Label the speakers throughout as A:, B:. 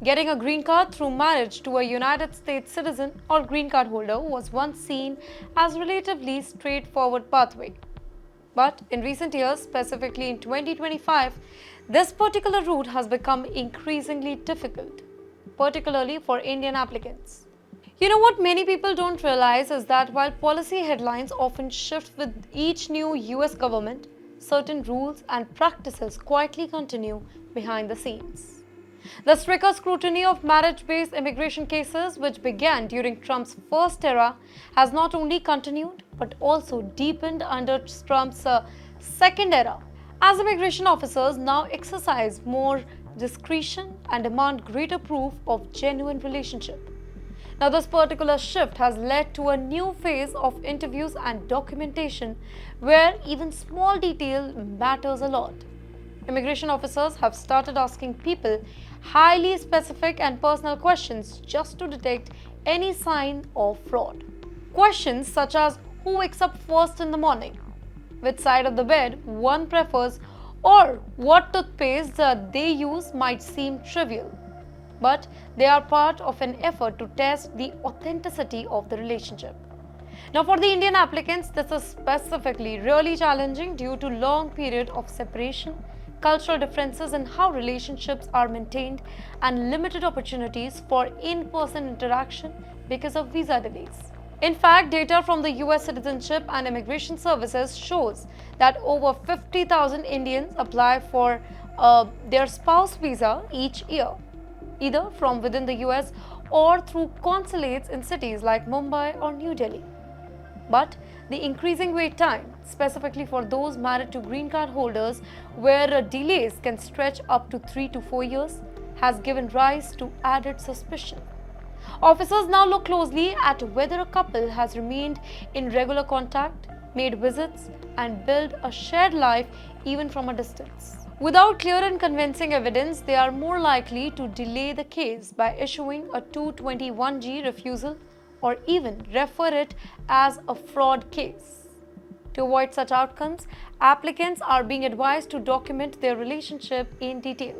A: Getting a green card through marriage to a United States citizen or green card holder was once seen as a relatively straightforward pathway. But in recent years, specifically in 2025, this particular route has become increasingly difficult, particularly for Indian applicants. You know what many people don't realize is that while policy headlines often shift with each new US government, certain rules and practices quietly continue behind the scenes. The stricter scrutiny of marriage-based immigration cases, which began during Trump's first era, has not only continued but also deepened under Trump's second era, as immigration officers now exercise more discretion and demand greater proof of genuine relationship. Now, this particular shift has led to a new phase of interviews and documentation where even small detail matters a lot. Immigration officers have started asking people highly specific and personal questions just to detect any sign of fraud. Questions such as who wakes up first in the morning, which side of the bed one prefers, or what toothpaste they use might seem trivial, but they are part of an effort to test the authenticity of the relationship. Now, for the Indian applicants, this is specifically really challenging due to long period of separation, cultural differences in how relationships are maintained, and limited opportunities for in-person interaction because of visa delays. In fact, data from the US Citizenship and Immigration Services shows that over 50,000 Indians apply for their spouse visa each year, either from within the US or through consulates in cities like Mumbai or New Delhi. But the increasing wait time, specifically for those married to green card holders, where delays can stretch up to 3 to 4 years, has given rise to added suspicion. Officers now look closely at whether a couple has remained in regular contact, made visits, and built a shared life even from a distance. Without clear and convincing evidence, they are more likely to delay the case by issuing a 221G refusal or even refer it as a fraud case. To avoid such outcomes, applicants are being advised to document their relationship in detail.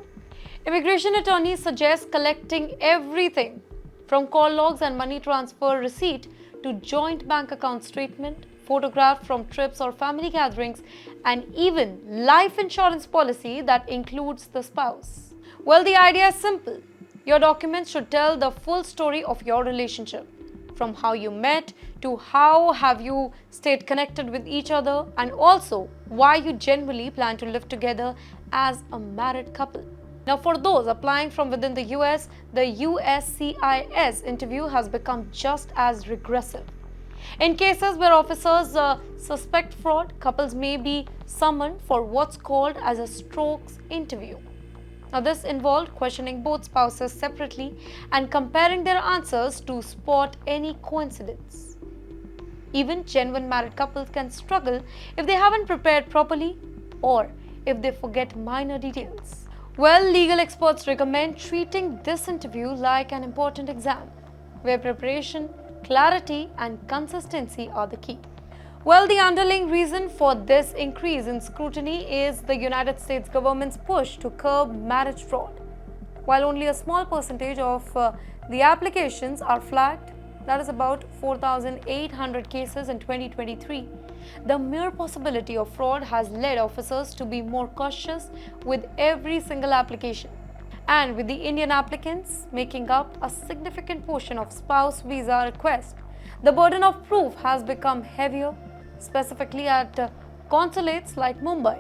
A: Immigration attorneys suggest collecting everything from call logs and money transfer receipt to joint bank account statement, photograph from trips or family gatherings, and even life insurance policy that includes the spouse. Well, the idea is simple. Your documents should tell the full story of your relationship, from how you met to how have you stayed connected with each other, and also why you genuinely plan to live together as a married couple. Now, for those applying from within the US, the USCIS interview has become just as regressive. In cases where officers suspect fraud, couples may be summoned for what's called as a strokes interview. Now, this involved questioning both spouses separately and comparing their answers to spot any coincidence. Even genuine married couples can struggle if they haven't prepared properly or if they forget minor details. Well, legal experts recommend treating this interview like an important exam, where preparation, clarity, and consistency are the key. Well, the underlying reason for this increase in scrutiny is the United States government's push to curb marriage fraud. While only a small percentage of the applications are flagged, that is about 4,800 cases in 2023, the mere possibility of fraud has led officers to be more cautious with every single application. And with the Indian applicants making up a significant portion of spouse visa requests, the burden of proof has become heavier, specifically at consulates like Mumbai.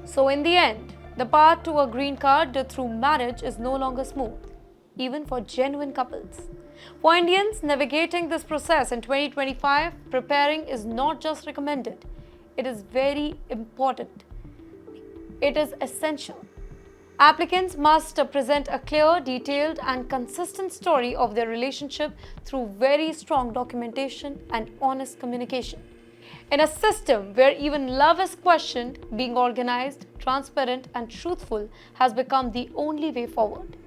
A: So in the end, the path to a green card through marriage is no longer smooth, even for genuine couples. For Indians navigating this process in 2025, preparing is not just recommended, it is very important. It is essential. Applicants must present a clear, detailed, and consistent story of their relationship through very strong documentation and honest communication. In a system where even love is questioned, being organized, transparent, and truthful has become the only way forward.